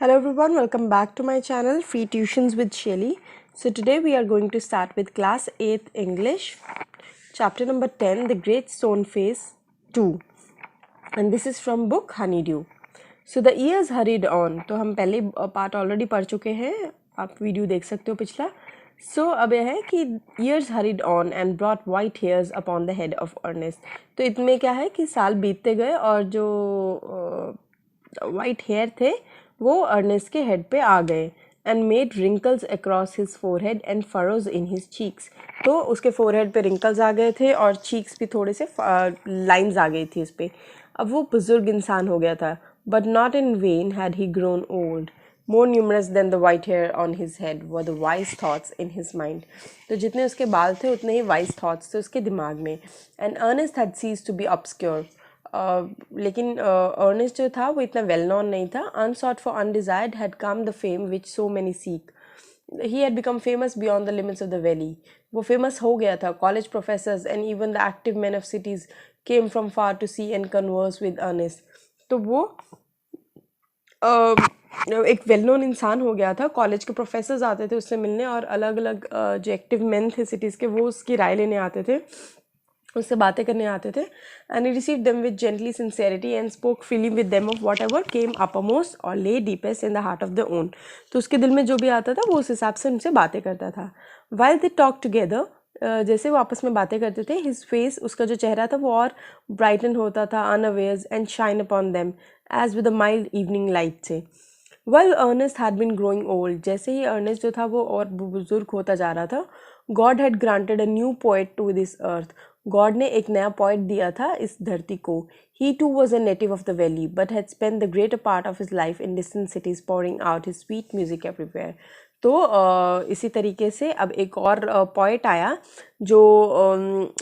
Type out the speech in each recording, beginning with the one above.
Hello everyone, welcome back to my channel Free Tuitions with Shelly. So today we are going to start with class 8 English, chapter number 10, The Great Stone Face 2, and this is from book Honeydew. So the years hurried on. तो हम पहले part already पढ़ चुके हैं, आप video देख सकते हो पिछला. सो अब यह है कि years hurried on and brought white hairs upon the head of Ernest. तो इतने क्या है कि साल बीतते गए और जो वाइट हेयर थे वो अर्नेस्ट के हेड पे आ गए and made wrinkles across his forehead and furrows in his cheeks. तो उसके फोरहेड पे रिंकल्स आ गए थे और चीक्स भी थोड़े से लाइंस आ गई थी इस पर. अब वो बुजुर्ग इंसान हो गया था. But not in when had he grown old. More numerous than the white hair on his head were the wise thoughts in his mind. तो जितने उसके बाल थे उतने ही wise thoughts थे उसके दिमाग में. And Ernest had ceased to be obscure. लेकिन अर्नेस्ट जो था वो इतना वेल नोन नहीं था. Unsought for undesired had come the fame which so many seek. He had become famous beyond the limits of the valley. वो famous हो गया था. College professors and even the active men of cities came from far to see and converse with Ernest. तो वो एक well known इंसान हो गया था. कॉलेज के प्रोफेसर्स आते थे उससे मिलने और अलग अलग जो एक्टिव मैन थे सिटीज़ के वो उसकी राय लेने आते थे, उससे बातें करने आते थे. And he received them with gently sincerity and spoke freely with them of what ever came upmost और ले deepest in the heart of the own. तो उसके दिल में जो भी आता था वो उस हिसाब से उनसे बातें करता था. वाइल दे टॉक टुगेदर, जैसे वो आपस में बातें करते थे, हिज फेस, उसका जो चेहरा था वो और ब्राइटन होता था unawares and shine upon them as with a mild evening light से. Well Ernest had been growing old. जैसे ही अर्नेस्ट जो था वो और बुजुर्ग होता जा रहा था, God had granted a new poet to this earth. God ने एक नया पोएट दिया था इस धरती को. He too was a native of the valley but had spend the greater part of his life in distant cities pouring out his sweet music everywhere. तो इसी तरीके से अब एक और पोएट आया जो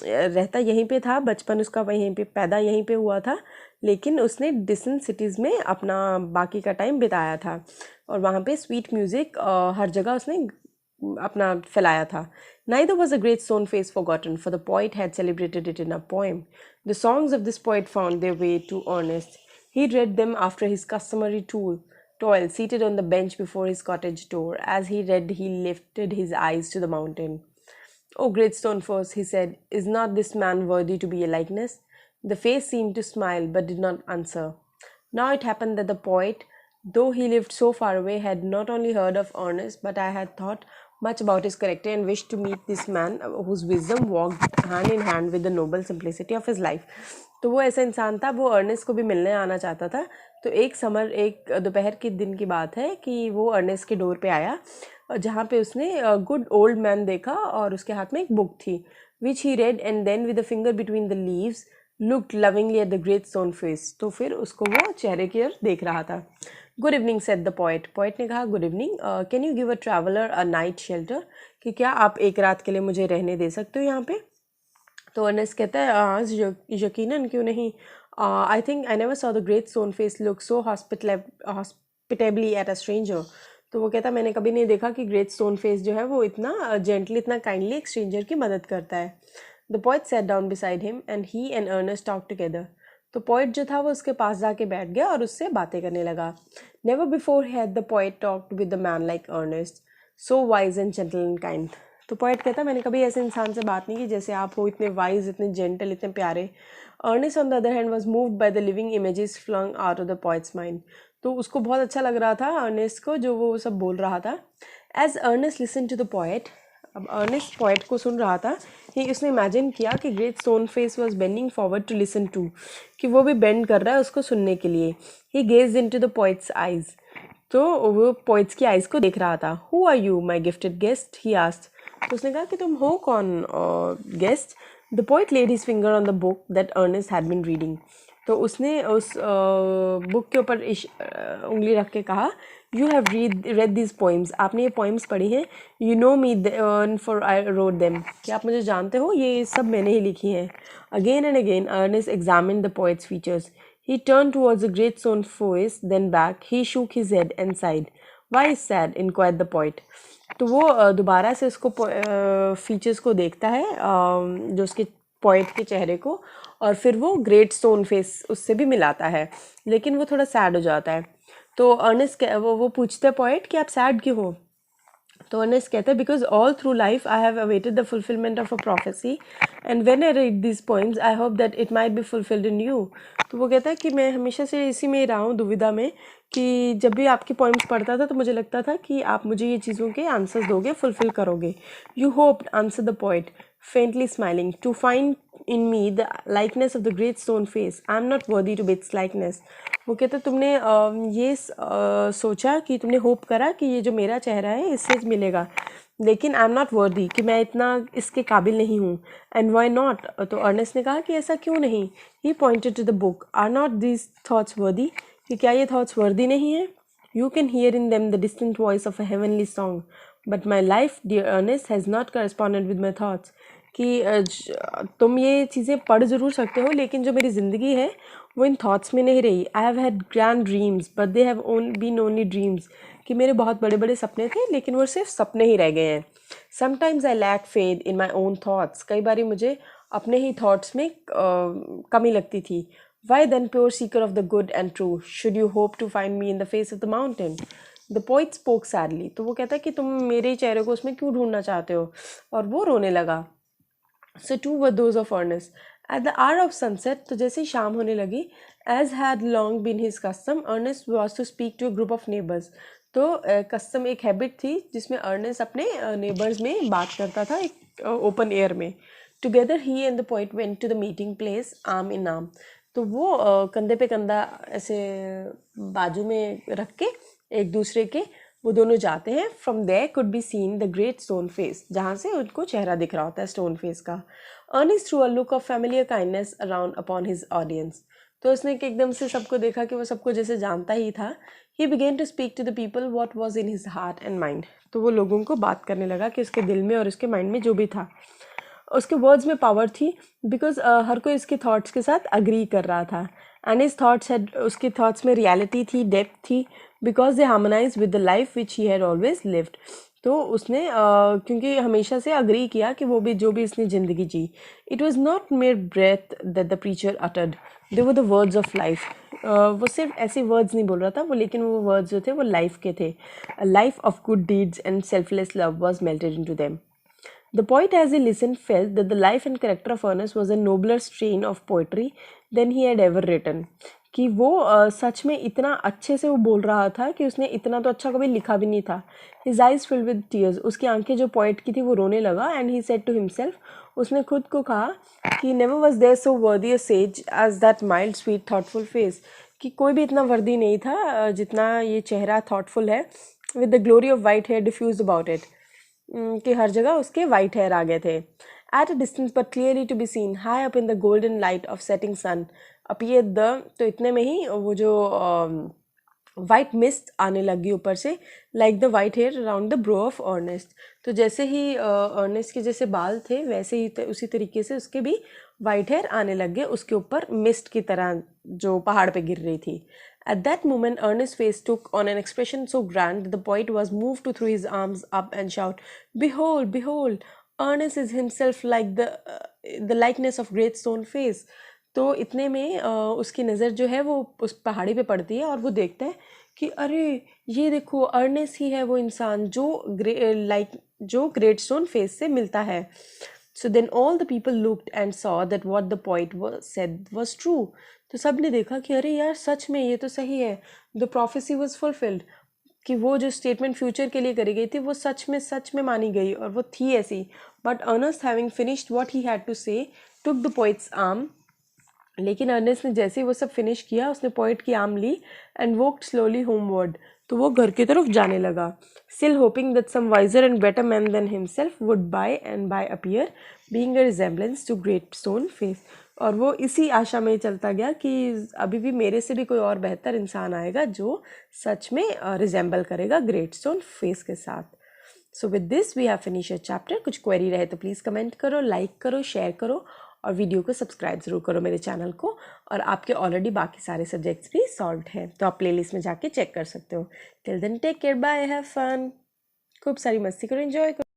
रहता यहीं पे था, बचपन उसका वहीं पे, पैदा यहीं पे हुआ था, लेकिन उसने डिस्टेंट सिटीज़ में अपना बाकी का टाइम बिताया था और वहाँ पे स्वीट म्यूज़िक हर जगह उसने अपना फैलाया था. Neither was the great stone face forgotten, for the poet had celebrated it in a poem. The songs of this poet found their way to Ernest. He read them after his customary toil, seated on the bench before his cottage door. As he read, he lifted his eyes to the mountain. "O great stone face," he said, "is not this man worthy to be a likeness?" The face seemed to smile, but did not answer. Now it happened that the poet, though he lived so far away, had not only heard of Ernest, but I had thought much about his character and wished to meet this man whose wisdom walked hand in hand with the noble simplicity of his life. तो वो ऐसा इंसान था, वो Ernest को भी मिलने आना चाहता था. तो एक दोपहर के दिन की बात है कि वो अर्नेस्ट के डोर पे आया जहाँ पे उसने गुड ओल्ड मैन देखा और उसके हाथ में एक बुक थी, which he read and then with the finger between the leaves looked lovingly at the great stone face. तो फिर उसको वो चेहरे की ओर देख रहा था. Good evening said the poet. Poet ने कहा good evening. Can you give a traveller a night shelter, कि क्या आप एक रात के लिए मुझे रहने दे सकते हो यहाँ पे. तो अर्नेस्ट कहता है हाँ यकीनन, क्यों नहीं. I think I never saw the great stone face look so hospitably at a stranger. तो वो कहता मैंने कभी नहीं देखा कि ग्रेट स्टोन फेस जो है वो इतना जेंटली, इतना काइंडली एक स्ट्रेंजर की मदद करता है. The poet sat down beside him and he and Ernest talk together. तो पोएट जो था वो उसके पास जाके बैठ गया और उससे बातें करने लगा. Never before had the poet talked with the man like Ernest, so wise and gentle and kind. तो पोएट कहता मैंने कभी ऐसे इंसान से बात नहीं की जैसे आप हो, इतने वाइज, इतने जेंटल, इतने प्यारे. Ernest on the other hand was moved by the living images flung out of the poet's mind. तो उसको बहुत अच्छा लग रहा था अर्नेस्ट को जो वो सब बोल रहा था. As Ernest listen to the poet, अब अर्नेस्ट पोएट को सुन रहा था, उसने इमेजिन किया कि great stone face was bending forward to listen to, कि वो भी बेंड कर रहा है उसको सुनने के लिए. He gazed into the poet's eyes. तो वो पोएट्स की आइज़ को देख रहा था. Who are you my gifted guest, he asked. तो उसने कहा कि तुम हो कौन guest. The poet laid his finger on the book that Ernest had been reading. तो उसने उस बुक के ऊपर उंगली रख के कहा you have read these poems, आपने ये पोइम्स पढ़ी हैं. You know me for I wrote them, कि आप मुझे जानते हो, ये सब मैंने ही लिखी हैं. Again and again Ernest examined the poet's features. He turn towards the great stone face, then back. He shook his head and side. Why is sad, inquired the poet. तो वो दोबारा से उसको फीचर्स को देखता है, जो उसके पोएट के चेहरे को, और फिर वो ग्रेट स्टोन फेस उससे भी मिलाता है, लेकिन वो थोड़ा सैड हो जाता है. तो अर्नेस्ट वो पूछते पोएट कि आप सैड क्यों हो, तो अर्नेस्ट कहता है because all through life I have awaited the fulfilment of a prophecy and when I read this poems I hope that it might be fulfilled in you. तो वो कहता है कि मैं हमेशा से इसी में ही रहा हूँ, दुविधा में, कि जब भी आपकी पोइम्स पढ़ता था तो मुझे लगता था कि आप मुझे ये चीज़ों के आंसर्स दोगे, फुलफिल करोगे। You hope, answer the poet faintly smiling, to find in me the likeness of the great stone face. I am not worthy to be its likeness. वो कहते तुमने ये सोचा कि तुमने होप करा कि ये जो मेरा चेहरा है इससे मिलेगा, लेकिन आई एम नॉट वर्दी, कि मैं इतना इसके काबिल नहीं हूँ। एंड वाई नॉट, तो अर्नेस्ट ने कहा कि ऐसा क्यों नहीं। He pointed to the book, are not these thoughts worthy, कि क्या ये थॉट्स वर्दी नहीं है। You can hear in them the distant voice of a heavenly song, but my life dear Ernest has not corresponded with my thoughts, कि तुम ये चीज़ें पढ़ ज़रूर सकते हो लेकिन जो मेरी ज़िंदगी है वो इन थॉट्स में नहीं रही। I have had grand dreams but they have been only dreams, कि मेरे बहुत बड़े बड़े सपने थे लेकिन वो सिर्फ सपने ही रह गए हैं। Sometimes I lack faith in my own thoughts, कई बार मुझे अपने ही थॉट्स में कमी लगती थी। Why then pure seeker of the good and true should you hope to find me in the face of the mountain. The poet spoke sadly, तो वो कहता है कि तुम मेरे चेहरे को उसमें क्यों ढूंढना चाहते हो, और वो रोने लगा। So too were those of Ernest. At the hour of sunset, तो जैसे ही शाम होने लगी, as had long been his custom, Ernest was to speak to a group of neighbors. तो कस्टम एक हैबिट थी जिसमें अर्नेस्ट अपने नेबर्स में बात करता था, एक ओपन एयर में। Together he and the poet went to the meeting place arm in arm, तो वो कंधे पे कंधा ऐसे बाजू में रख के एक दूसरे के वो दोनों जाते हैं। From there could be seen the great stone face, जहाँ से उनको चेहरा दिख रहा होता है स्टोन फेस का। Ernest threw a look of familiar kindness around upon his audience, तो उसने एकदम से सबको देखा कि वो सबको जैसे जानता ही था। He began to speak to the people what was in his heart and mind, तो वो लोगों को बात करने लगा कि उसके दिल में और उसके माइंड में जो भी था। उसके वर्ड्स में पावर थी बिकॉज हर कोई उसके थॉट्स के साथ अग्री कर रहा था। एंड हिज थॉट्स हैड, उसके थॉट्स में रियलिटी थी, डेप्थ थी, because they harmonise with the life which he had always lived. तो उसने क्योंकि हमेशा से अग्री किया कि वो भी जो भी उसने ज़िंदगी जी, it was not mere breath that the preacher uttered, they were the words of life. वो सिर्फ ऐसे वर्ड्स नहीं बोल रहा था वो, लेकिन वो वर्ड्स जो थे वो लाइफ के थे। A life of good deeds and selfless love was melted into them. The poet, as he listened, felt that the life and character of Ernest was a nobler strain of poetry than he had ever written. कि वो सच में इतना अच्छे से वो बोल रहा था कि उसने इतना तो अच्छा कभी लिखा भी नहीं था। His eyes filled with tears, उसकी आंखें जो पोइट की थी वो रोने लगा। And he said to himself, उसने खुद को कहा कि never was there so worthy a sage as that mild, sweet, thoughtful face, कि कोई भी इतना वर्दी नहीं था जितना ये चेहरा thoughtful है, with the glory of white hair diffused about it, कि हर जगह उसके वाइट हेयर आ गए थे। At a distance but clearly to be seen high up in the golden light of setting sun appear the, तो इतने में ही वो जो वाइट मिस्ट आने लगी ऊपर से, like the white hair around the brow of Ernest. तो जैसे ही अर्नेस्ट के जैसे बाल थे वैसे ही उसी तरीके से उसके भी वाइट हेयर आने लग गए उसके ऊपर, मिस्ट की तरह जो पहाड़ पे गिर रही थी। At that moment, Ernest's face took on an expression so grand that the poet was moved to throw his arms up and shout, "Behold, behold! Ernest is himself like the likeness of great stone face." तो इतने में उसकी नज़र जो है वो उस पहाड़ी पे पड़ती है और वो देखता है कि अरे ये देखो अर्नेस्ट ही है वो इंसान जो ग्रेट स्टोन फेस से मिलता है। So then all the people looked and saw that what the poet said was true. तो सब ने देखा कि अरे यार सच में ये तो सही है। The prophecy was fulfilled, कि वो जो स्टेटमेंट फ्यूचर के लिए करी गई थी वो सच में मानी गई और वो थी ऐसी। But Ernest having finished what he had to say took the poet's arm, लेकिन अर्नेस्ट ने जैसे ही वो सब फिनिश किया उसने पोइट की आर्म ली एंड वॉक्ड स्लोली होमवर्ड, तो वो घर की तरफ जाने लगा। Still hoping that some wiser and better man than himself would by and by appear being a resemblance to great stone face, और वो इसी आशा में चलता गया कि अभी भी मेरे से भी कोई और बेहतर इंसान आएगा जो सच में रिजेंबल करेगा ग्रेट स्टोन फेस के साथ। So with this we have finish a chapter. कुछ क्वेरी रहे तो प्लीज़ कमेंट करो, लाइक करो, शेयर करो और वीडियो को सब्सक्राइब ज़रूर करो मेरे चैनल को। और आपके ऑलरेडी बाकी सारे सब्जेक्ट्स भी सॉल्व्ड हैं तो आप प्लेलिस्ट में जाके चेक कर सकते हो। Till then take care, bye, have fun, खूब सारी मस्ती करो, एंजॉय करो।